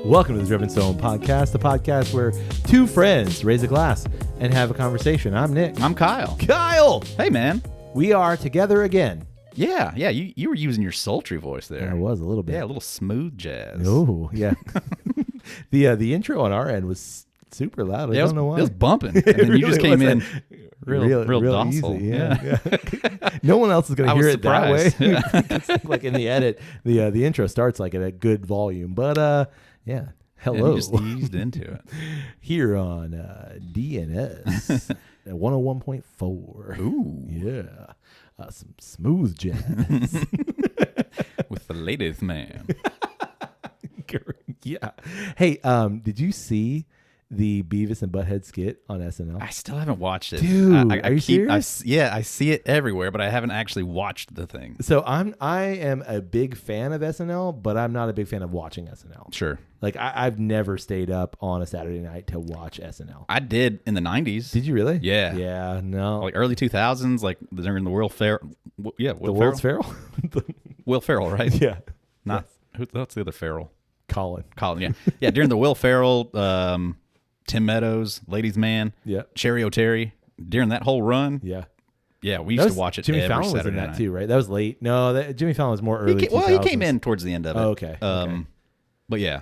Welcome to the Driven Stone Podcast, the podcast where two friends raise a glass and have a conversation. I'm Nick. I'm Kyle. Kyle! Hey, man. We are together again. Yeah. You were using your sultry voice there. I was a little bit. Yeah, a little smooth jazz. Oh, yeah. The intro on our end was super loud. I don't know why. It was bumping. And then you just came in real docile. Easy. Yeah. No one else is going to hear it that way. Yeah. Like in the edit, the intro starts like at a good volume. But yeah. Hello. You just eased into it. Here on DNS at 101.4. Ooh. Yeah. Some smooth jazz. With the ladies, man. Yeah. Hey, did you see the Beavis and Butthead skit on SNL? I still haven't watched it. Dude, are you serious? I see it everywhere, but I haven't actually watched the thing. So I am a big fan of SNL, but I'm not a big fan of watching SNL. Sure. Like I've never stayed up on a Saturday night to watch SNL. I did in the 90s. Did you really? Yeah. Yeah, no. Like early 2000s, like during the Will Ferrell. Yeah, Will the World's Ferrell? Will Ferrell, right? Yeah. Not what's the other Ferrell? Colin, yeah. Yeah, during the Will Ferrell, Tim Meadows, Ladies Man, yeah, Cherry O'Terry, during that whole run. Yeah. Yeah, we used to watch it Jimmy every Fallon Saturday was in that night. too, right? That was late. No, Jimmy Fallon was more early. He came in towards the end of it. Oh, okay. But yeah,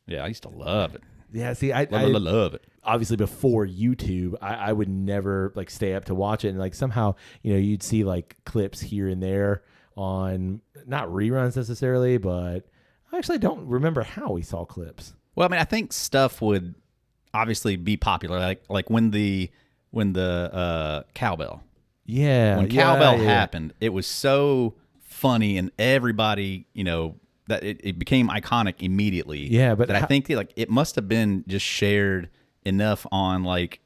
I used to love it. Yeah, see, I love it. Obviously, before YouTube, I would never like stay up to watch it, and like somehow, you'd see like clips here and there on not reruns necessarily, but I actually don't remember how we saw clips. Well, I mean, I think stuff would obviously be popular, like when the cowbell. Yeah, when cowbell happened, it was so funny, and everybody, that it became iconic immediately. Yeah, but I think it must have been just shared enough on like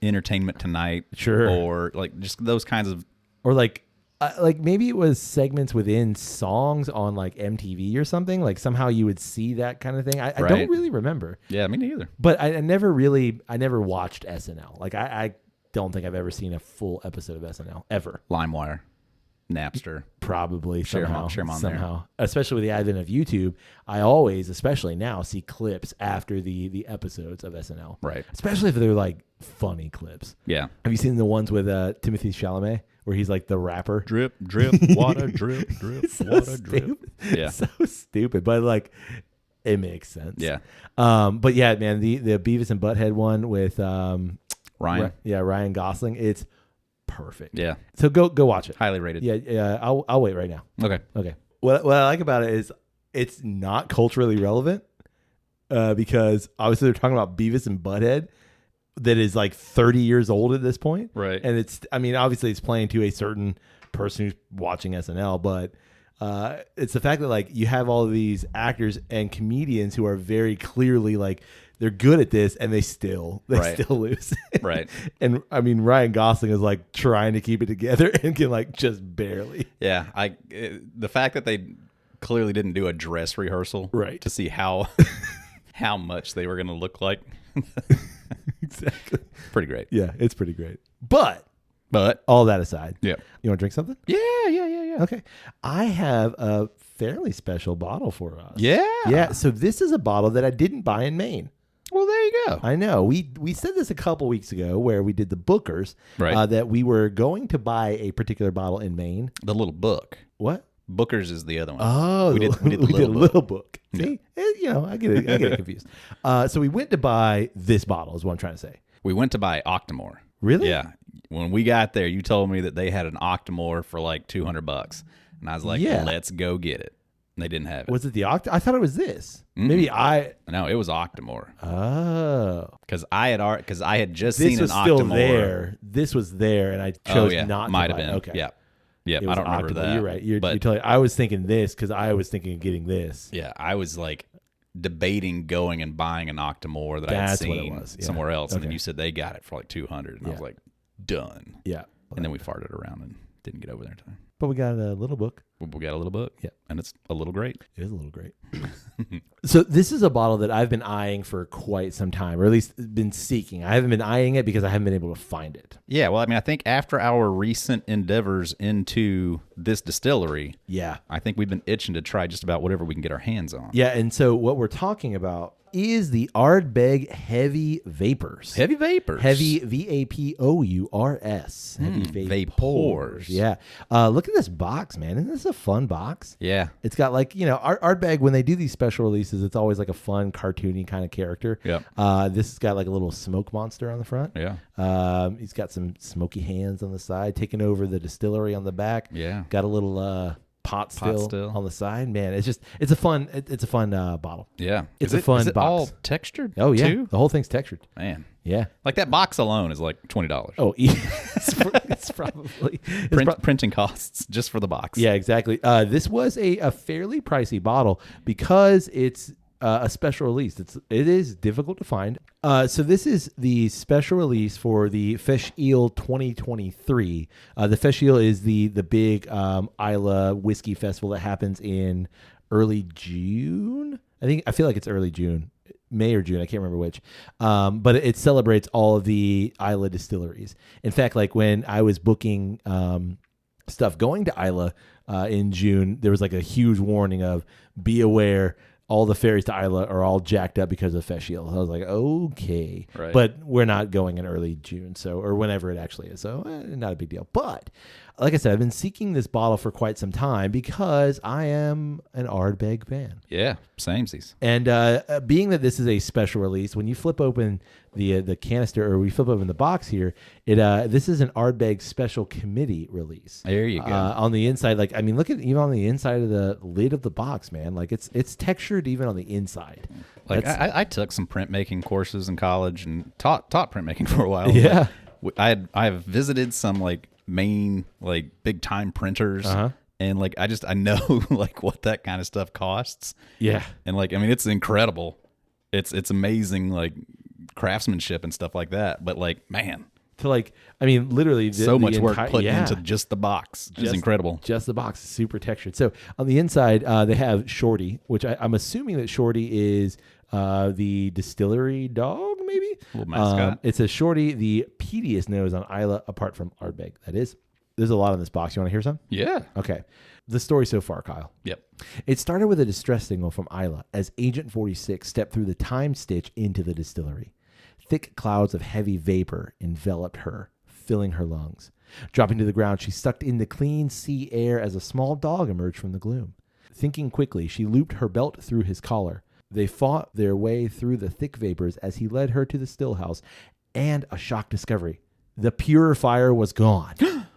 Entertainment Tonight, sure, or like just those kinds of, or like maybe it was segments within songs on like MTV or something. Like somehow you would see that kind of thing. I don't really remember. Yeah, me neither. But I never watched SNL. Like I don't think I've ever seen a full episode of SNL ever. LimeWire, Napster, probably share them on somehow. Especially with the advent of YouTube, I always, especially now, see clips after the episodes of SNL. Right. Especially if they're like funny clips. Yeah. Have you seen the ones with Timothy Chalamet where he's like the rapper? Drip, drip, water, drip, drip, water, drip. Yeah. So stupid, but like it makes sense. Yeah. But yeah, man, the Beavis and Butthead one with Ryan. Ryan Gosling. It's perfect. Yeah. So go watch it. Highly rated. Yeah. I'll wait right now. Okay. What I like about it is it's not culturally relevant because obviously they're talking about Beavis and Butthead that is like 30 years old at this point. Right. And obviously it's playing to a certain person who's watching SNL, but it's the fact that like you have all of these actors and comedians who are very clearly like they're good at this and they still lose. Right. And I mean, Ryan Gosling is like trying to keep it together and can like just barely. Yeah. The fact that they clearly didn't do a dress rehearsal to see how much they were going to look like. Exactly. Pretty great. Yeah, it's pretty great. But all that aside, yeah. You want to drink something? Yeah. Okay. I have a fairly special bottle for us. Yeah. Yeah. So this is a bottle that I didn't buy in Maine. Well, there you go. I know. We said this a couple weeks ago where we did the Bookers, right. That we were going to buy a particular bottle in Maine. The little book. What? Bookers is the other one. Oh, we did a little book. See, I get it confused. So we went to buy this bottle is what I'm trying to say. We went to buy Octomore. Really? Yeah. When we got there, you told me that they had an Octomore for like $200, and I was like, let's go get it. And they didn't have it. Was it the I thought it was this. Mm-mm. Maybe No, it was Octomore. Oh. Because I had just seen an Octomore. This was still there. This was there, and I chose not to Might have buy been. it. Okay. Yeah. I don't remember that. You're right. You're totally. I was thinking this because I was thinking of getting this. Yeah, I was like debating going and buying an Octomore that I had seen somewhere else, and then you said they got it for like $200, and I was like, done. Yeah. And then we farted around and didn't get over there in time. But we got a little book. We got a little book. Yeah. And it's a little great. It is a little great. So this is a bottle that I've been eyeing for quite some time, or at least been seeking. I haven't been eyeing it because I haven't been able to find it. Yeah, well, I mean, I think after our recent endeavors into this distillery, I think we've been itching to try just about whatever we can get our hands on. Yeah, and so what we're talking about is the Ardbeg Heavy Vapours. Heavy Vapours. Heavy Vapours. Heavy Vapours. Yeah. Look at this box, man. Isn't this a fun box? Yeah. It's got like, Ardbeg, when they do these special releases, it's always like a fun, cartoony kind of character. Yeah. This has got like a little smoke monster on the front. Yeah. He's got some smoky hands on the side, taking over the distillery on the back. Yeah. Got a little pot still on the side. Man, it's a fun bottle. Yeah. It's a fun box. Is it all textured? Oh yeah. Too? The whole thing's textured. Man. Yeah. Like that box alone is like $20. Oh, it's probably printing costs just for the box. Yeah, exactly. This was a fairly pricey bottle because it's a special release. It is difficult to find. So this is the special release for the Festival 2023. The Festival is the big Islay whiskey festival that happens in early June. I feel like it's early June. May or June, I can't remember which. But it celebrates all of the Islay distilleries. In fact, like when I was booking stuff going to Islay in June, there was like a huge warning of be aware, all the ferries to Islay are all jacked up because of Festival. I was like, okay. Right. But we're not going in early June, or whenever it actually is. So not a big deal. But like I said, I've been seeking this bottle for quite some time because I am an Ardbeg fan. Yeah, samesies. And being that this is a special release, when you flip open the canister, or we flip open the box here, this is an Ardbeg special committee release. There you go. On the inside, look at even on the inside of the lid of the box, man. Like it's textured even on the inside. Like I took some printmaking courses in college and taught printmaking for a while. Yeah. I have visited some like main like big time printers. And like I know like what that kind of stuff costs. Yeah. And like I mean it's incredible. It's amazing like craftsmanship and stuff like that. But like man, to like literally so much work put into just the box. It's incredible. Just the box is super textured. So on the inside they have Shorty, which I'm assuming that Shorty is the distillery dog, maybe. Little mascot. It says Shorty, the peatiest nose on Islay, apart from Ardbeg. That is. There's a lot in this box. You want to hear some? Yeah. Okay. The story so far, Kyle. Yep. It started with a distress signal from Islay as Agent 46 stepped through the time stitch into the distillery. Thick clouds of heavy vapor enveloped her, filling her lungs. Dropping to the ground, she sucked in the clean sea air as a small dog emerged from the gloom. Thinking quickly, she looped her belt through his collar. They fought their way through the thick vapors as he led her to the stillhouse, and a shock discovery. The purifier was gone.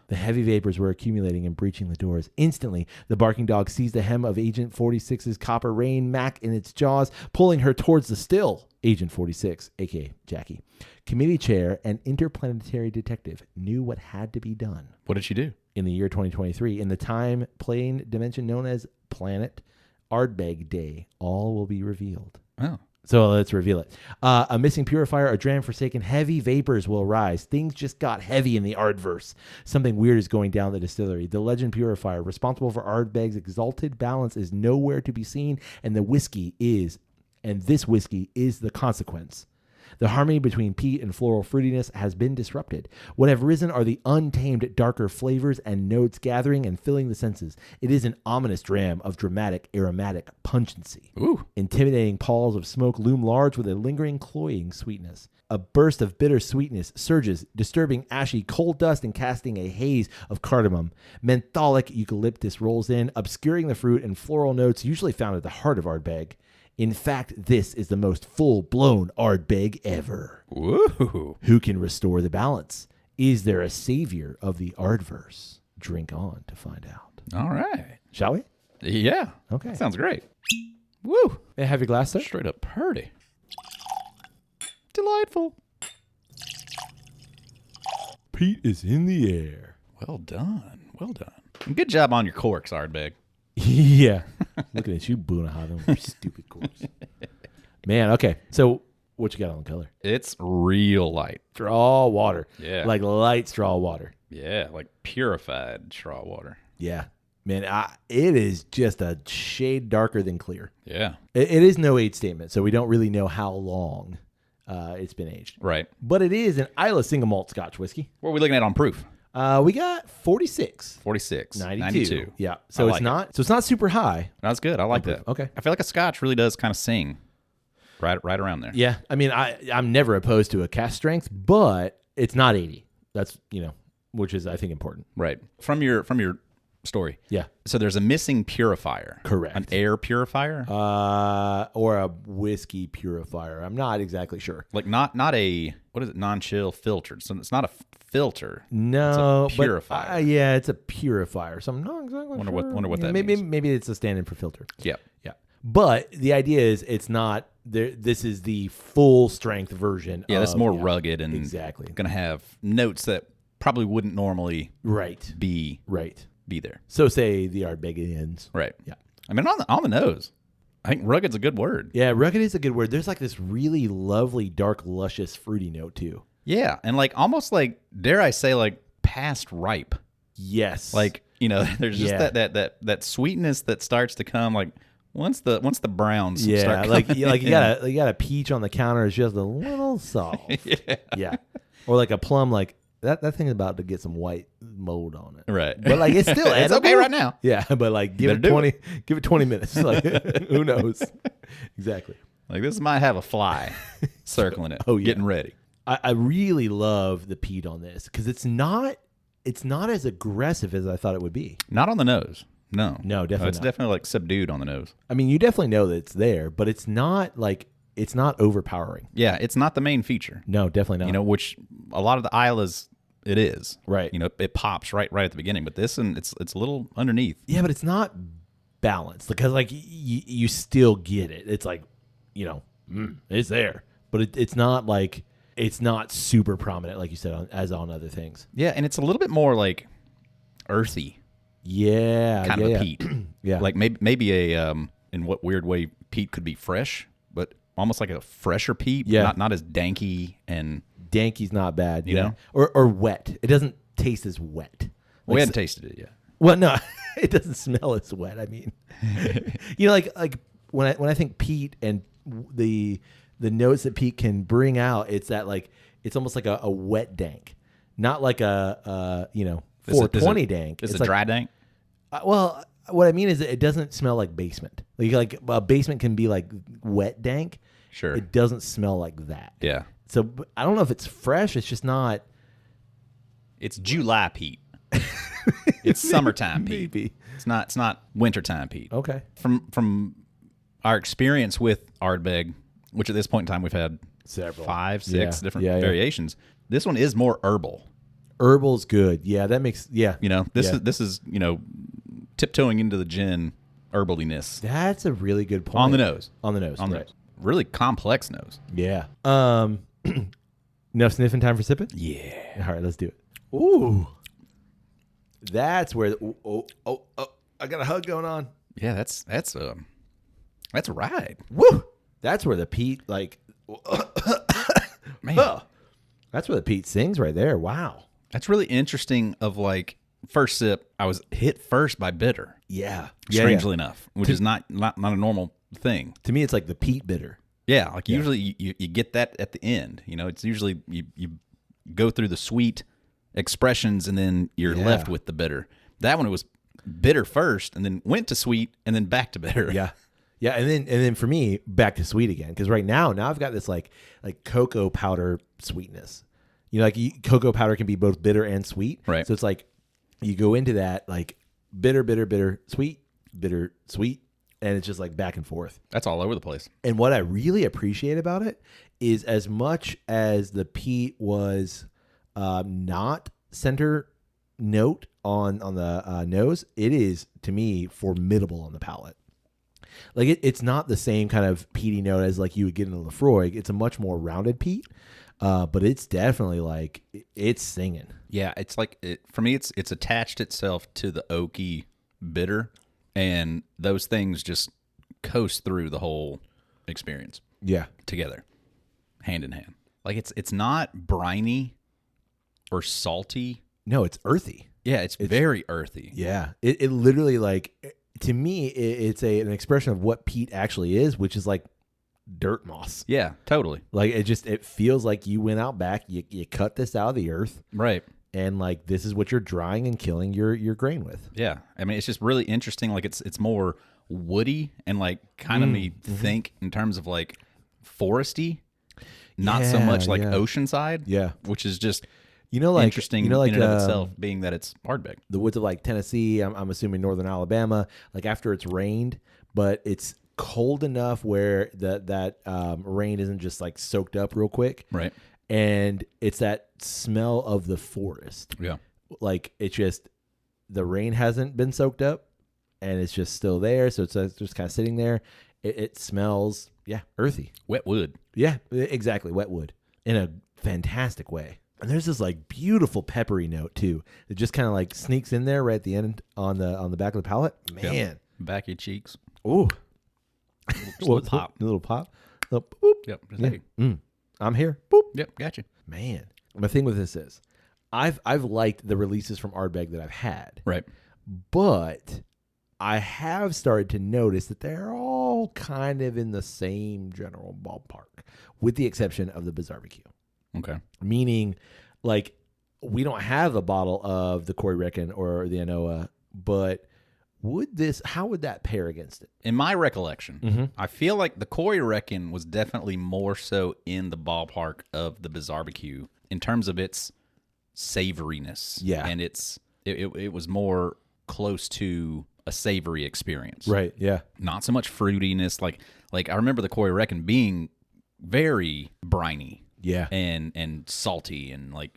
The heavy vapors were accumulating and breaching the doors. Instantly, the barking dog seized the hem of Agent 46's copper rein mac in its jaws, pulling her towards the still. Agent 46, a.k.a. Jackie, committee chair and interplanetary detective, knew what had to be done. What did she do? In the year 2023, in the time plane dimension known as Planet Ardbeg Day, all will be revealed. Oh. So let's reveal it. A missing purifier, a dram forsaken, heavy vapors will arise. Things just got heavy in the Ardverse. Something weird is going down the distillery. The legend purifier, responsible for Ardbeg's exalted balance, is nowhere to be seen, and this whiskey is the consequence. The harmony between peat and floral fruitiness has been disrupted. What have risen are the untamed, darker flavors and notes gathering and filling the senses. It is an ominous dram of dramatic, aromatic pungency. Ooh. Intimidating palls of smoke loom large with a lingering, cloying sweetness. A burst of bitter sweetness surges, disturbing ashy coal dust and casting a haze of cardamom. Mentholic eucalyptus rolls in, obscuring the fruit and floral notes usually found at the heart of Ardbeg. In fact, this is the most full-blown Ardbeg ever. Woo. Who can restore the balance? Is there a savior of the Ardverse? Drink on to find out. All right. Shall we? Yeah. Okay. Sounds great. Woo. Hey, have your glass, sir? Straight up purdy. Delightful. Pete is in the air. Well done. Well done. And good job on your corks, Ardbeg. Yeah. Looking at you, Bunaha, them your stupid corks. Man, okay. So what you got on the color? It's real light. Straw water. Yeah. Like light straw water. Yeah, like purified straw water. Yeah. Man, it is just a shade darker than clear. Yeah. It is no age statement, so we don't really know how long it's been aged. Right. But it is an Isla single malt Scotch whiskey. What are we looking at on proof? We got 46. 46. 92. Yeah. So it's not super high. That's good. I like that. Okay. I feel like a Scotch really does kind of sing right around there. Yeah. I mean, I'm never opposed to a cask strength, but it's not 80. That's, which is, I think, important. Right. From your story. Yeah. So there's a missing purifier. Correct. An air purifier? Or a whiskey purifier. I'm not exactly sure. Like not a, what is it, non-chill filtered. So it's not a filter. No, it's a purifier. But, yeah, it's a purifier. So I'm not exactly wonder sure. Wonder what that means. Maybe it's a stand-in for filter. Yeah. Yeah. But the idea is it's not there. This is the full strength version. Yeah, that's more rugged and exactly going to have notes that probably wouldn't normally be there. So say the Ardbegians. Right. Yeah. I mean, on the nose, I think rugged's a good word. Yeah, rugged is a good word. There's like this really lovely, dark, luscious, fruity note too. Yeah, and like almost like, dare I say, like past ripe. Yes. Like, there's just that sweetness that starts to come like once the browns start coming you got a peach on the counter. It's just a little soft. Yeah. Or like a plum, like that thing's about to get some white mold on it. Right. But like it's still edible. It's okay right now. Yeah, but like give it 20 minutes. Like who knows? Exactly. Like this might have a fly circling it. Getting ready. I really love the peat on this because it's not as aggressive as I thought it would be. Not on the nose. No, definitely it's not. definitely like subdued on the nose. I mean, you definitely know that it's there, but it's not overpowering. Yeah, it's not the main feature. No, definitely not. Which a lot of the Islas it is. Right. It pops right at the beginning, but this and it's a little underneath. Yeah, but it's not balanced because like you still get it. It's like, it's there, but it's not like it's not super prominent like you said as on other things. Yeah, and it's a little bit more like earthy. Yeah, kind of a peat. Yeah, like maybe a in what weird way peat could be fresh, but almost like a fresher peat. Yeah, not as danky and danky's not bad. You know, or wet. It doesn't taste as wet. Like, we hadn't tasted it yet. Well, no, it doesn't smell as wet. I mean, like when I think peat and the notes that peat can bring out, it's that like it's almost like a wet dank, not like a 420 dank. It's a like, dry dank. Well, what I mean is that it doesn't smell like basement. Like a basement can be like wet dank. Sure, it doesn't smell like that. Yeah. So I don't know if it's fresh. It's just not. It's July peat. It's summertime peat. Maybe. It's not wintertime peat. Okay. From our experience with Ardbeg, which at this point in time we've had several, 5, 6 different variations. This one is more herbal. Herbal's good. Yeah, that makes This is tiptoeing into the gin herbaliness. That's a really good point. On the nose. Right. Really complex nose. Yeah. Enough sniffing time for sipping? Yeah. All right, let's do it. Ooh. That's where I got a hug going on. Yeah, that's a ride. Woo! That's where the peat like man. That's where the peat sings right there. Wow. That's really interesting of like first sip, I was hit first by bitter. Yeah. Strangely enough, which is not a normal thing. To me, it's like the peat bitter. Yeah, like usually you get that at the end. It's usually you go through the sweet expressions and then you're left with the bitter. That one, it was bitter first and then went to sweet and then back to bitter. Yeah. Yeah, and then for me, back to sweet again. Because right now I've got this like cocoa powder sweetness. Cocoa powder can be both bitter and sweet. Right. So it's like you go into that like bitter, sweet, bitter, sweet, and it's just like back and forth. That's all over the place. And what I really appreciate about it is as much as the peat was not center note on the nose, it is, to me, formidable on the palate. Like it's not the same kind of peaty note as like you would get in a Lefroy. It's a much more rounded peat, but it's definitely like it's singing. Yeah, it's like for me. It's attached itself to the oaky bitter, and those things just coast through the whole experience. Yeah, together, hand in hand. Like it's not briny or salty. No, it's earthy. it's very earthy. Yeah, it literally like to me it's an expression of what peat actually is, which is like dirt moss. Yeah, totally. Like it feels like you went out back, you cut this out of the earth, right? And like this is what you're drying and killing your grain with. Yeah, I mean it's just really interesting. Like it's more woody and like kind of me think in terms of like foresty, not so much like oceanside. Yeah, which is just like interesting like, in and of itself, being that it's Ardbeg. The woods of like Tennessee, I'm assuming northern Alabama, like after it's rained, but it's cold enough where that rain isn't just like soaked up real quick. Right. And it's that smell of the forest. Yeah. Like it's just the rain hasn't been soaked up and it's just still there. So it's just kind of sitting there. It smells, earthy. Wet wood. Yeah, exactly. Wet wood in a fantastic way. And there's this like beautiful peppery note too. It just kind of like sneaks in there right at the end on the back of the palate. Man. Yep. Back of your cheeks. Ooh. Little pop. A little pop. Little boop. Yep. Yeah. I'm here. Boop. Yep. Gotcha. Man. My thing with this is I've liked the releases from Ardbeg that I've had. Right. But I have started to notice that they're all kind of in the same general ballpark, with the exception of the Barbecue. Okay. Meaning, like, we don't have a bottle of the Corey Reckon or the Anoa, but how would that pair against it? In my recollection, I feel like the Corey Reckon was definitely more so in the ballpark of the Barbecue in terms of its savoriness. Yeah. And it was more close to a savory experience. Right, yeah. Not so much fruitiness. Like I remember the Corey Reckon being very briny. Yeah. And salty and like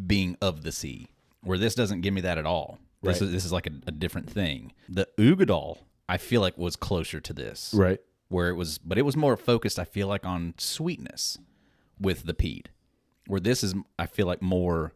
being of the sea, where this doesn't give me that at all. This is like a different thing. The Ugadal, I feel like, was closer to this. Right. Where it was more focused, I feel like, on sweetness with the peat. Where this is, I feel like, more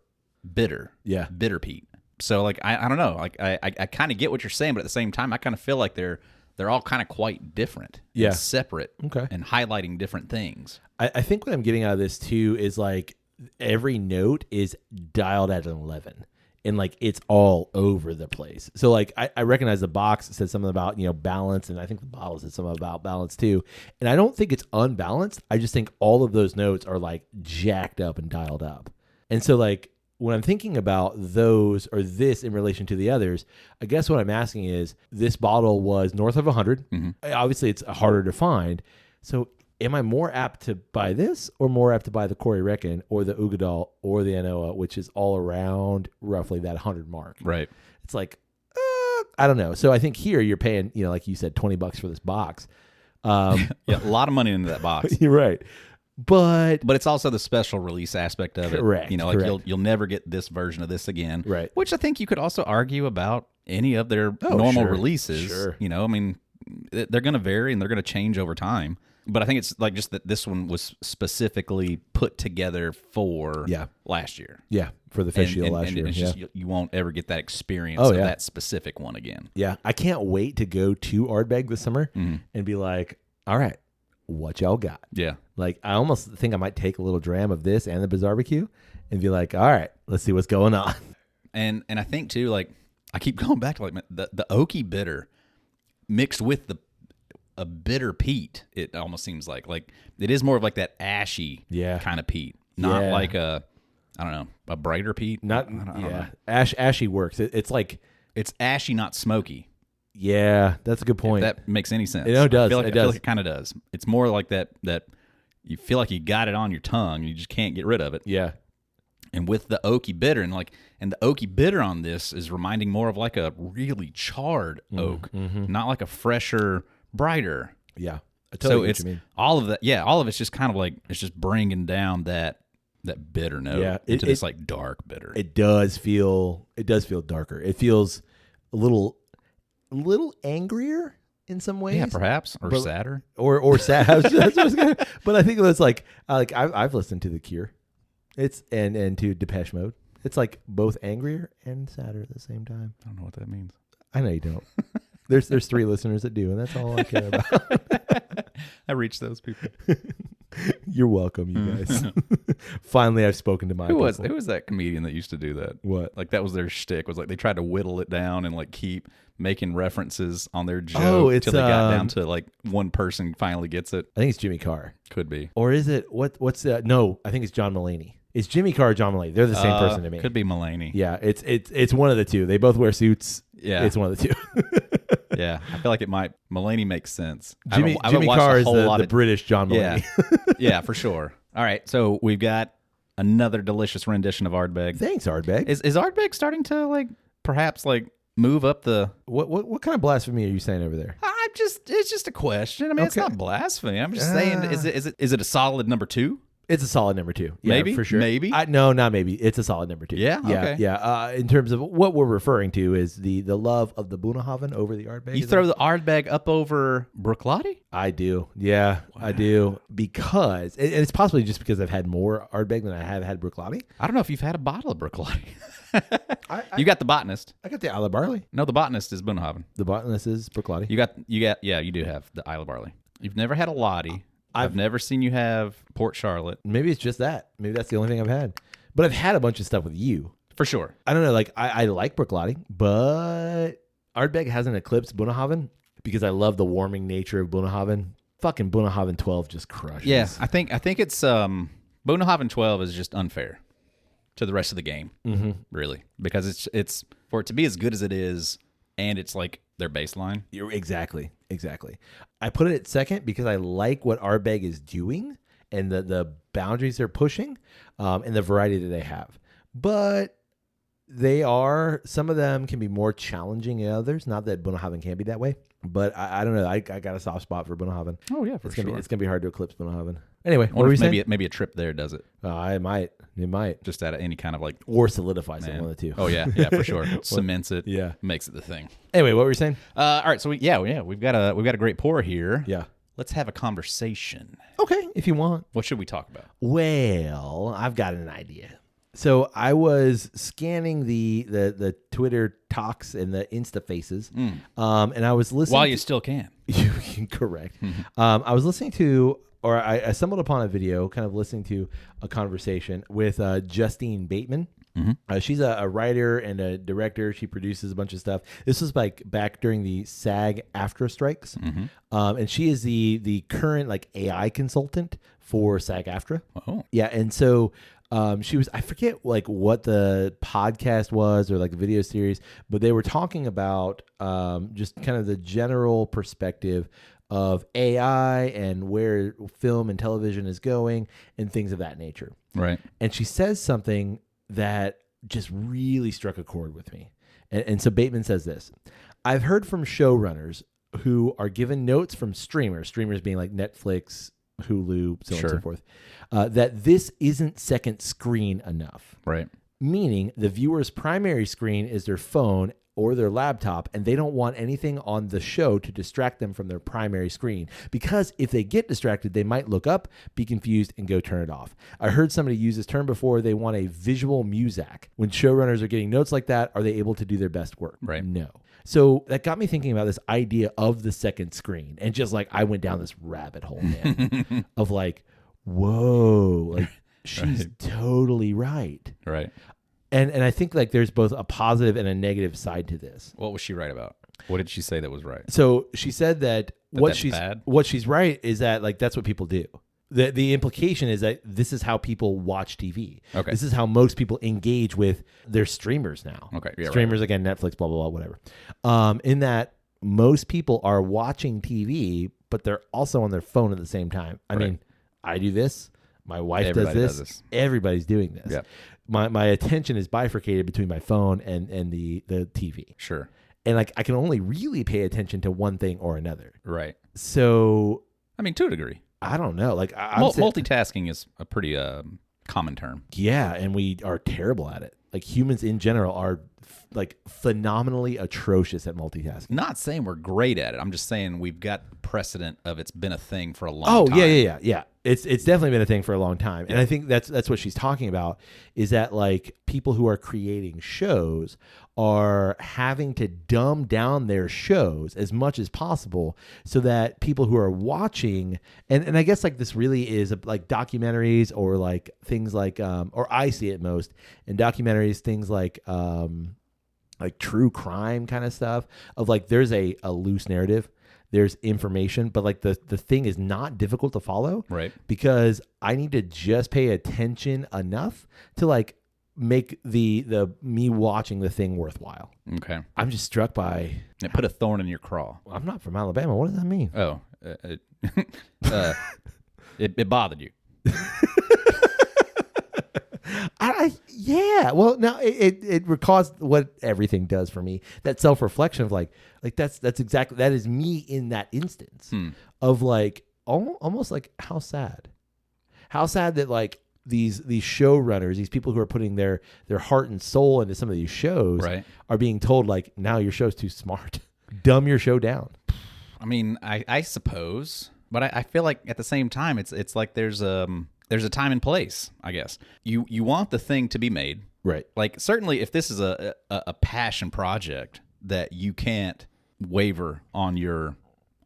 bitter. Yeah. Bitter peat. So like I don't know. Like I kind of get what you're saying, but at the same time I kind of feel like they're all kind of quite different. Yeah. And separate. Okay. And highlighting different things. I think what I'm getting out of this too is like every note is dialed at an 11. And like it's all over the place. So like I recognize the box said something about, balance, and I think the bottle said something about balance too. And I don't think it's unbalanced. I just think all of those notes are like jacked up and dialed up. And so like when I'm thinking about those or this in relation to the others, I guess what I'm asking is this bottle was north of 100. Obviously it's harder to find. So am I more apt to buy this or more apt to buy the Corey Reckon or the Ugadal or the Anoa, which is all around roughly that 100 mark? Right. It's like, I don't know. So I think here you're paying, like you said, $20 for this box. Yeah, a lot of money into that box. You're right. But it's also the special release aspect of it. Correct. Like you'll never get this version of this again. Right. Which I think you could also argue about any of their normal releases. Sure. I mean, they're going to vary and they're going to change over time. But I think it's like just that this one was specifically put together for last year. Yeah, for the fish shield last year. It's just you won't ever get that experience of that specific one again. Yeah, I can't wait to go to Ardbeg this summer and be like, all right, what y'all got? Yeah. Like, I almost think I might take a little dram of this and the Barbecue and be like, all right, let's see what's going on. And I think, too, like, I keep going back to, like, the oaky bitter mixed with a bitter peat, it almost seems like it is more of like that ashy kind of peat, not like a brighter peat. Not I don't know. Ashy works. It's like it's ashy, not smoky. Yeah, that's a good point. If that makes any sense. It does. I feel like it kind of does. It's more like that you feel like you got it on your tongue and you just can't get rid of it. Yeah. And with the oaky bitter and the oaky bitter on this is reminding more of like a really charred oak, not like a fresher, brighter. Yeah. I totally get what you mean. All of that. Yeah. All of it's just kind of like, it's just bringing down that bitter note into this like dark bitter. It does feel darker. It feels a little angrier in some ways. Yeah, perhaps. Or sadder. Or sad. But I think it was like I've listened to The Cure. It's and to Depeche Mode. It's like both angrier and sadder at the same time. I don't know what that means. I know you don't. There's 3 listeners that do, and that's all I care about. I reach those people. You're welcome, you guys. Finally, I've spoken to my Who was people. that comedian that used to do that? What? Like that was their shtick. Was like they tried to whittle it down and like keep making references on their joke it's, till they got down to like one person finally gets it. I think it's Jimmy Carr. Could be. Or is it what's no, I think it's John Mulaney. It's Jimmy Carr or John Mulaney. They're the same person to me. Could be Mulaney. Yeah, it's one of the two. They both wear suits. Yeah. It's one of the two. Yeah. I feel like it might. Mulaney makes sense. Jimmy Carr is the British John Mulaney. Yeah. Yeah, for sure. All right. So we've got another delicious rendition of Ardbeg. Thanks, Ardbeg. Is Ardbeg starting to like perhaps like move up the? What kind of blasphemy are you saying over there? It's just a question. I mean, it's Okay. not blasphemy. I'm just saying, is it a solid number 2? It's a solid number 2. Yeah, Maybe? for sure. Maybe? No, not maybe. It's a solid number 2. Yeah? Yeah. Okay. Yeah. In terms of what we're referring to is the love of the Bunnahaven over the Ardbeg. You throw the Ardbeg up over Bruichladdich? I do. Yeah, wow. I do. Because, and it's possibly just because I've had more Ardbeg than I have had Bruichladdich. I don't know if you've had a bottle of Bruichladdich. You got the Botanist. I got the Isle of Barley. No, the Botanist is Bunnahaven. The Botanist is Bruichladdich. Yeah, you do have the Isle of Barley. You've never had a Lottie. I've never seen you have Port Charlotte. Maybe it's just that. Maybe that's the only thing I've had. But I've had a bunch of stuff with you. For sure. I don't know. Like, I like Bruichladdich, but Ardbeg hasn't eclipsed Bunnahaven because I love the warming nature of Bunnahaven. Fucking Bunnahaven 12 just crushes. Yeah, I think it's Bunnahaven 12 is just unfair to the rest of the game, really, because it's for it to be as good as it is, and it's like their baseline. Exactly. I put it at second because I like what Ardbeg is doing and the boundaries they're pushing, and the variety that they have. But some of them can be more challenging than others. Not that Bunnahaven can't be that way, but I don't know. I got a soft spot for Bunnahaven. Oh yeah, It's gonna be hard to eclipse Bunnahaven. Anyway, what were we maybe saying? maybe a trip there does it. It might Just out of any kind of like or solidifies it, one of the two. Oh yeah, for sure. Cements it. Yeah, makes it the thing. Anyway, what were you saying? All right, so we've got a great pour here. Yeah. Let's have a conversation. Okay, if you want. What should we talk about? Well, I've got an idea. So I was scanning the Twitter talks and the Insta faces, and I was listening. While you still can. Correct. I was listening to, or I stumbled upon a video, kind of listening to a conversation with Justine Bateman. She's a writer and a director. She produces a bunch of stuff. This was like back during the SAG-AFTRA strikes, and she is the current like AI consultant for SAG-AFTRA. Oh, yeah, and so. She was, I forget like what the podcast was or like the video series, but they were talking about just kind of the general perspective of AI and where film and television is going and things of that nature. Right. And she says something that just really struck a chord with me. And so Bateman says this: I've heard from showrunners who are given notes from streamers being like Netflix, Hulu, so on and so forth, that this isn't second screen enough. Right. Meaning the viewer's primary screen is their phone or their laptop, and they don't want anything on the show to distract them from their primary screen. Because if they get distracted, they might look up, be confused, and go turn it off. I heard somebody use this term before. They want a visual muzak. When showrunners are getting notes like that, are they able to do their best work? Right. No. So that got me thinking about this idea of the second screen. And just like I went down this rabbit hole, man, of like, whoa, like she's totally right. Right. And I think like there's both a positive and a negative side to this. What was she right about? What did she say that was right? So she said that what bad? she's right is that like that's what people do. The implication is that this is how people watch TV. Okay. This is how most people engage with their streamers now. Okay. Yeah, streamers, again, Netflix, blah, blah, blah, whatever. In that most people are watching TV, but they're also on their phone at the same time. I mean, I do this. My wife does this. Everybody's doing this. Yep. My attention is bifurcated between my phone and the TV. Sure. And like I can only really pay attention to one thing or another. Right. So, I mean, to a degree. I don't know. Like multitasking is a pretty common term. Yeah, and we are terrible at it. like humans in general are like phenomenally atrocious at multitasking. Not saying we're great at it. I'm just saying we've got precedent of it's been a thing for a long time. Yeah. It's definitely been a thing for a long time. And I think that's what she's talking about, is that like people who are creating shows are having to dumb down their shows as much as possible so that people who are watching, and I guess like this really is like documentaries or like things like, or I see it most in documentaries, things like true crime kind of stuff of like, there's a loose narrative. There's information, but like the thing is not difficult to follow, right? Because I need to just pay attention enough to like make the me watching the thing worthwhile. Okay. I'm just struck by it put a thorn in your craw. I'm not from Alabama. What does that mean? Oh, it bothered you. Yeah. Well, no, it recalls what everything does for me. That self-reflection of like that's exactly, that is me in that instance of like almost like how sad that like these showrunners, these people who are putting their heart and soul into some of these shows, right, are being told like, now your show's too smart. Dumb your show down. I mean, I suppose, but I feel like at the same time, it's like there's a time and place, I guess. You want the thing to be made. Right. Like, certainly if this is a passion project that you can't waver on your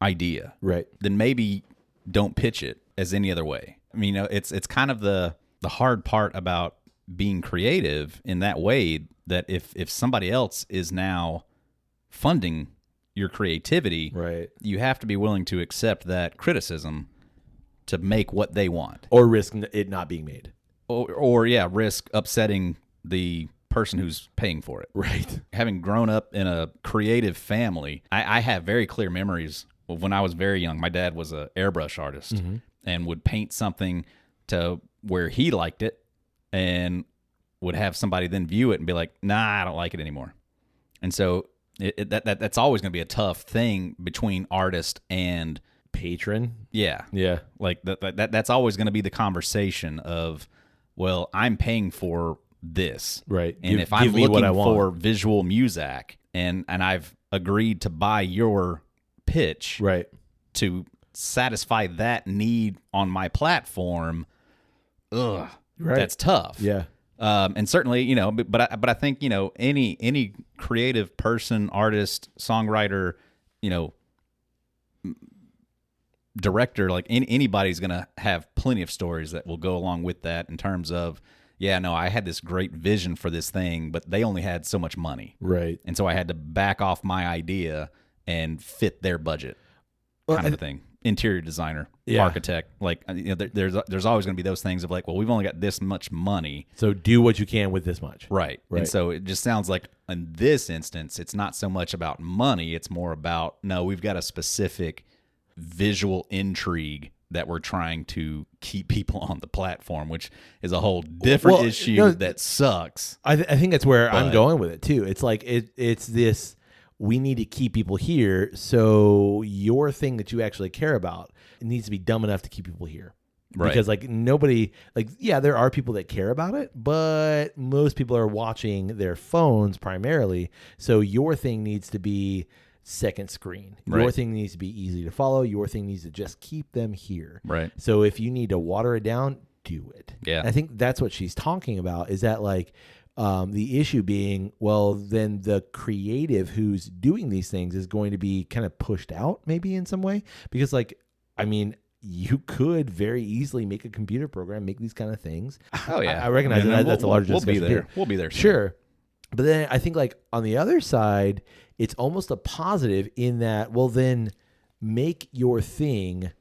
idea, right, then maybe don't pitch it as any other way. I mean, it's kind of the hard part about being creative in that way, that if somebody else is now funding your creativity, right, you have to be willing to accept that criticism to make what they want, or risk it not being made, or risk upsetting the person who's paying for it. Right. Having grown up in a creative family, I have very clear memories of when I was very young. My dad was an airbrush artist and would paint something to where he liked it, and would have somebody then view it and be like, "Nah, I don't like it anymore." And so that's always going to be a tough thing between artist and patron. Yeah. Like that's always going to be the conversation of, well, I'm paying for this, right? And if I'm looking for visual music, and I've agreed to buy your pitch, right, to satisfy that need on my platform, right, that's tough. Yeah. And certainly, but I think, any creative person, artist, songwriter, director, like anybody's going to have plenty of stories that will go along with that in terms of, I had this great vision for this thing, but they only had so much money. Right. And so I had to back off my idea and fit their budget, kind of a thing. Interior designer, architect, like, there's always going to be those things of like, well, we've only got this much money, so do what you can with this much. Right. And so it just sounds like in this instance, it's not so much about money. It's more about, no, we've got a specific visual intrigue that we're trying to keep people on the platform, which is a whole different issue that sucks. I think that's where I'm going with it too. It's like it's this, we need to keep people here, so your thing that you actually care about, it needs to be dumb enough to keep people here. Right. Because like nobody, like, there are people that care about it, but most people are watching their phones primarily. So your thing needs to be second screen. Your thing needs to be easy to follow. Your thing needs to just keep them here. Right. So if you need to water it down, do it. Yeah. And I think that's what she's talking about, is that like the issue being, well, then the creative who's doing these things is going to be kind of pushed out maybe in some way, because like, I mean, you could very easily make a computer program, make these kind of things. Oh yeah. I recognize that's a larger discussion. We'll be there. Here. We'll be there soon. Sure. But then I think like on the other side, it's almost a positive in that, well, then make your thing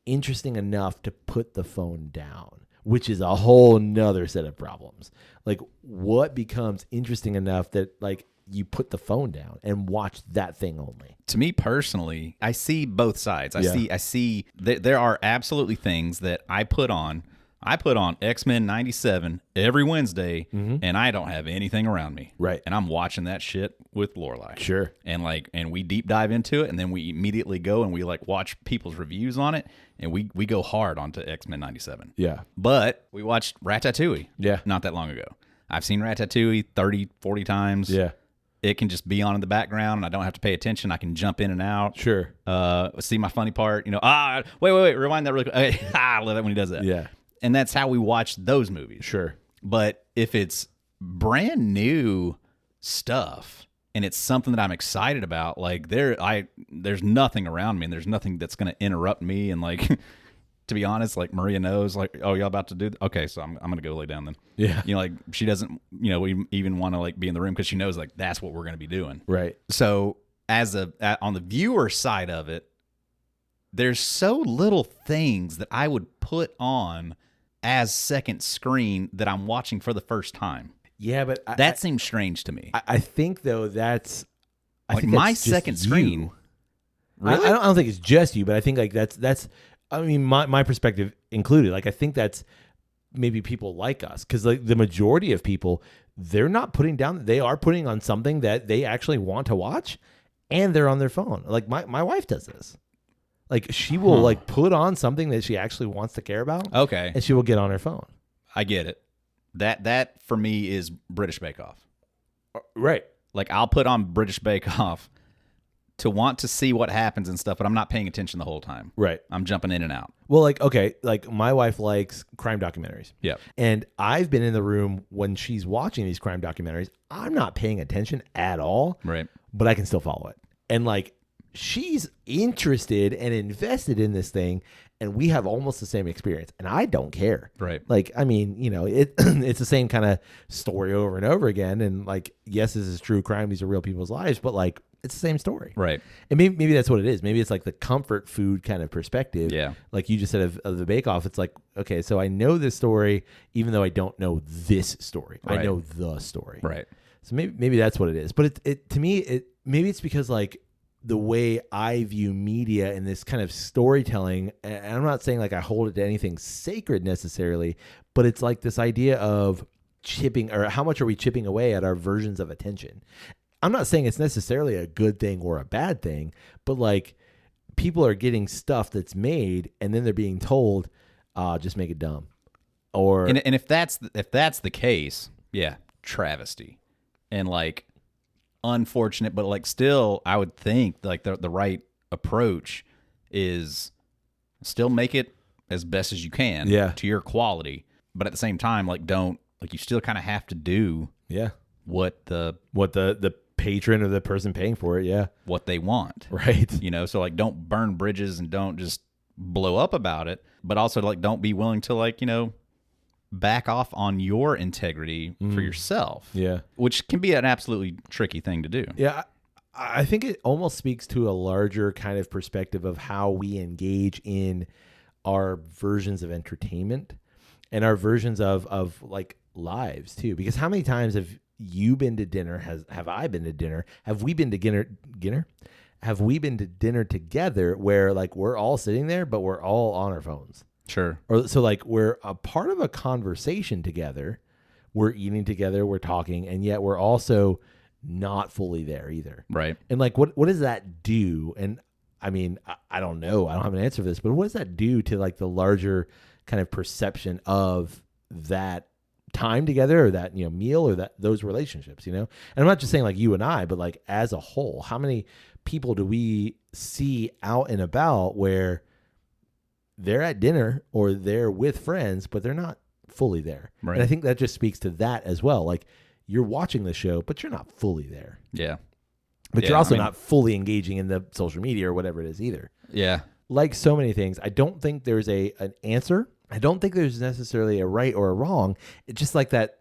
interesting enough to put the phone down, which is a whole nother set of problems. Like, what becomes interesting enough that like you put the phone down and watch that thing only? To me personally, I see both sides. I see there are absolutely things that I put on. I put on X-Men 97 every Wednesday, and I don't have anything around me. Right. And I'm watching that shit with Lorelai. Sure. And we deep dive into it, and then we immediately go and we like watch people's reviews on it, and we go hard onto X-Men 97. Yeah. But we watched Ratatouille not that long ago. I've seen Ratatouille 30, 40 times. Yeah. It can just be on in the background, and I don't have to pay attention. I can jump in and out. Sure. See my funny part. Wait. Rewind that really quick. Okay. I love it when he does that. Yeah. And that's how we watch those movies. Sure. But if it's brand new stuff and it's something that I'm excited about, like there's nothing around me and there's nothing that's going to interrupt me. And like, to be honest, like Maria knows, like, oh, y'all about to do okay, so I'm going to go lay down then. Yeah. Like she doesn't, even want to like be in the room because she knows like that's what we're going to be doing. Right. So on the viewer side of it, there's so little things that I would put on as second screen that I'm watching for the first time. Yeah, but that seems strange to me. I think though I think my that's second just screen. You. Really? I don't think it's just you, but I think like that's. I mean, my perspective included. Like I think that's maybe people like us because like the majority of people, they're not putting down. They are putting on something that they actually want to watch, and they're on their phone. Like my wife does this. Like she will like put on something that she actually wants to care about. Okay. And she will get on her phone. I get it. That for me is British Bake Off. Right. Like I'll put on British Bake Off to want to see what happens and stuff, but I'm not paying attention the whole time. Right. I'm jumping in and out. Well, like, okay, like my wife likes crime documentaries. Yeah. And I've been in the room when she's watching these crime documentaries. I'm not paying attention at all. Right. But I can still follow it. And like, she's interested and invested in this thing, and we have almost the same experience, and I don't care. Right. Like, I mean, it's the same kind of story over and over again. And like, yes, this is true crime. These are real people's lives, but like, it's the same story. Right. And maybe that's what it is. Maybe it's like the comfort food kind of perspective. Yeah. Like you just said of the Bake Off, it's like, okay, so I know this story, even though I don't know this story. Right. I know the story. Right. So maybe that's what it is. But it to me, maybe it's because like the way I view media and this kind of storytelling, and I'm not saying like I hold it to anything sacred necessarily, but it's like this idea of chipping, or how much are we chipping away at our versions of attention? I'm not saying it's necessarily a good thing or a bad thing, but like people are getting stuff that's made and then they're being told, just make it dumb. Or and if that's the case, yeah, travesty. And like unfortunate, but like still I would think like the right approach is still make it as best as you can to your quality, but at the same time like don't, like you still kind of have to do what the patron or the person paying for it, what they want, right? So like don't burn bridges and don't just blow up about it, but also like don't be willing to like back off on your integrity for yourself, which can be an absolutely tricky thing to do. I think it almost speaks to a larger kind of perspective of how we engage in our versions of entertainment and our versions of like lives too, because how many times have you been to dinner? Have I been to dinner? Have we been to dinner? Have we been to dinner together where like we're all sitting there, but we're all on our phones? Sure. Or so like we're a part of a conversation together, we're eating together, we're talking, and yet we're also not fully there either. Right. And like what does that do? And I mean, I don't know. I don't have an answer for this, but what does that do to like the larger kind of perception of that time together, or that meal, or those relationships, and I'm not just saying like you and I, but like as a whole, how many people do we see out and about where they're at dinner or they're with friends, but they're not fully there? Right. And I think that just speaks to that as well. Like you're watching the show, but you're not fully there. Yeah. But you're also not fully engaging in the social media or whatever it is either. Yeah. Like so many things, I don't think there's an answer. I don't think there's necessarily a right or a wrong. It's just like that.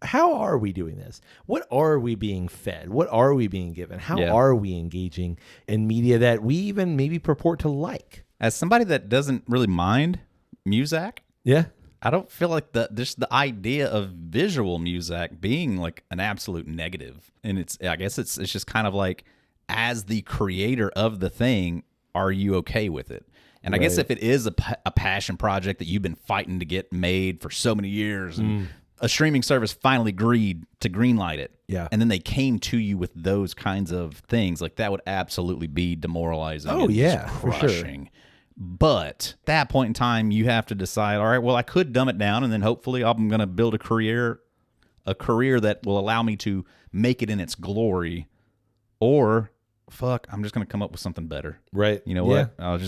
How are we doing this? What are we being fed? What are we being given? How are we engaging in media that we even maybe purport to like? As somebody that doesn't really mind music, I don't feel like just the idea of visual music being like an absolute negative. And I guess it's just kind of like, as the creator of the thing, are you okay with it? And I guess if it is a passion project that you've been fighting to get made for so many years, and a streaming service finally agreed to greenlight it, and then they came to you with those kinds of things, like that would absolutely be demoralizing. Oh, yeah, crushing. For sure. But at that point in time, you have to decide, all right, well, I could dumb it down, and then hopefully I'm going to build a career a career that will allow me to make it in its glory, or fuck, I'm just going to come up with something better. Right. You know what? I'm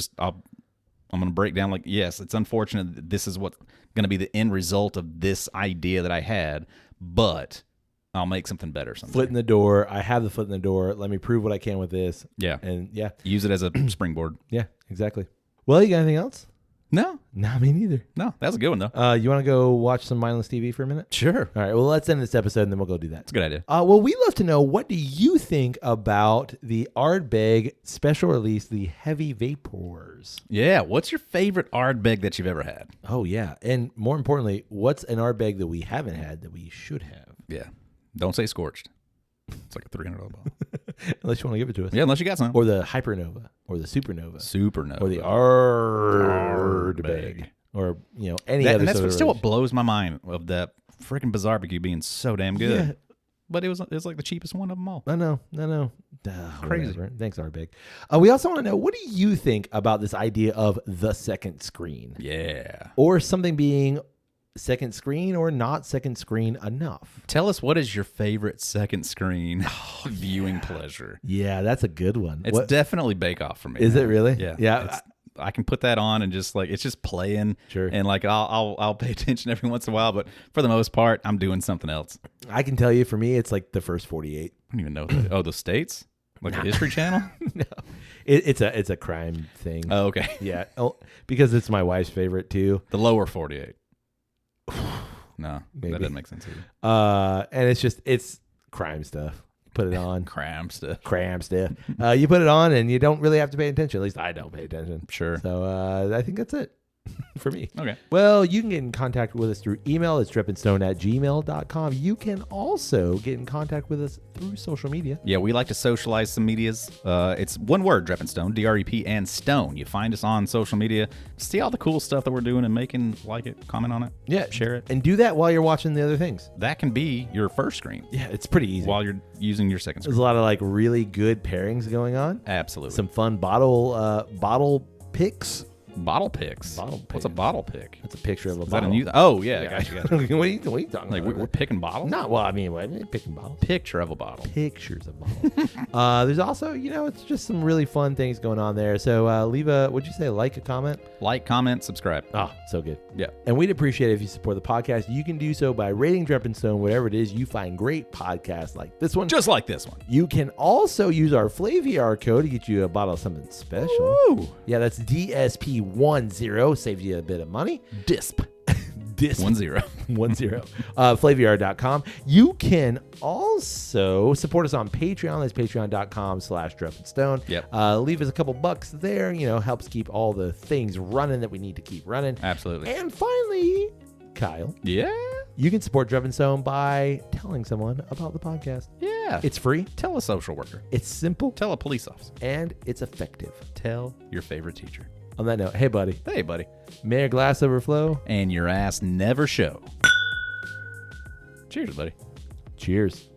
going to break down like, yes, it's unfortunate that this is what's going to be the end result of this idea that I had, but I'll make something better someday. Foot in the door. I have the foot in the door. Let me prove what I can with this. Yeah. And yeah. Use it as a springboard. Yeah, exactly. Well, you got anything else? No. Not me neither. No, that's a good one, though. You want to go watch some mindless TV for a minute? Sure. All right. Well, let's end this episode and then we'll go do that. That's a good idea. Well, we'd love to know, what do you think about the Ardbeg special release, the Heavy Vapours? Yeah. What's your favorite Ardbeg that you've ever had? Oh, yeah. And more importantly, what's an Ardbeg that we haven't had that we should have? Yeah. Don't say scorched. It's like a $300 bottle. Unless you want to give it to us. Yeah, unless you got some. Or the Hypernova. Or the Supernova. Supernova. Or the Ardbeg. Or, any other. And that's sort of still what relation. blows my mind of that freaking Bizarre Barbecue being so damn good. Yeah. But it was like the cheapest one of them all. I know. Crazy. Whatever. Thanks, Ardbeg. We also want to know, what do you think about this idea of the second screen? Yeah. Or something being second screen or not second screen enough? Tell us, what is your favorite second screen viewing pleasure? Yeah, that's a good one. It's definitely Bake Off for me. Is man. it really? Yeah. Yeah. I can put that on and just like, it's just playing. Sure. And like I'll pay attention every once in a while, but for the most part, I'm doing something else. I can tell you, for me, it's like the first 48. I don't even know. What the States? Like the History Channel? No, it's a crime thing. Oh, okay. Yeah, because it's my wife's favorite too. The lower 48. No, Maybe. that doesn't make sense either. And it's crime stuff. Put it on. Cram stuff. You put it on and you don't really have to pay attention. At least I don't pay attention. Sure. So I think that's it for me. Okay. Well, you can get in contact with us through email. It's drippingstone@gmail.com. You can also get in contact with us through social media. Yeah, we like to socialize some medias. It's one word, Drep and Stone, DREP and Stone. You find us on social media. See all the cool stuff that we're doing and making, like it, comment on it. Yeah. Share it. And do that while you're watching the other things. That can be your first screen Yeah, it's pretty easy. while you're using your second There's screen. a lot of like really good pairings going on. Absolutely. Some fun bottle picks. bottle picks. What's a bottle pick? That's a picture of a Is that a bottle. new? Oh, yeah. Gotcha. what are you talking Like about? we're picking bottles? Not well. I mean, picking bottles. Picture of a bottle. Pictures of bottles. There's also, it's just some really fun things going on there. So leave what'd you say? Like a comment. Like, comment, subscribe. Oh, so good. Yeah. And we'd appreciate it if you support the podcast. You can do so by rating Drep and Stone, whatever it is you find great podcasts like this one. Just like this one. You can also use our Flaviar code to get you a bottle of something special. Ooh. Yeah, that's DSP10. Saves you a bit of money. Disp. Disp 10. 10. Flaviar.com. You can also support us on Patreon. That's patreon.com/DrepandStone. Yep. Leave us a couple bucks there. Helps keep all the things running that we need to keep running. Absolutely. And finally, Kyle, Yeah. you can support Drep and Stone by telling someone about the podcast. Yeah. It's free. Tell a social worker. It's simple. Tell a police officer. And it's effective. Tell your favorite teacher. On that note, hey, buddy, Hey, buddy. may your glass overflow. And your ass never show. Cheers, buddy. Cheers.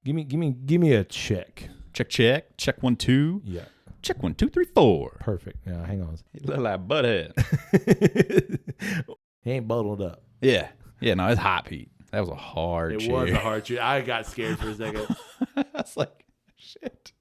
Give me a check. Check. Check 1, 2. Yeah. Check 1, 2, 3, 4. Perfect. Now, hang on. You look like butthead. He ain't bottled up. Yeah. Yeah, no, it's hot, Pete. That was a hard cheer. hard cheer. I got scared for a second. I was like, shit.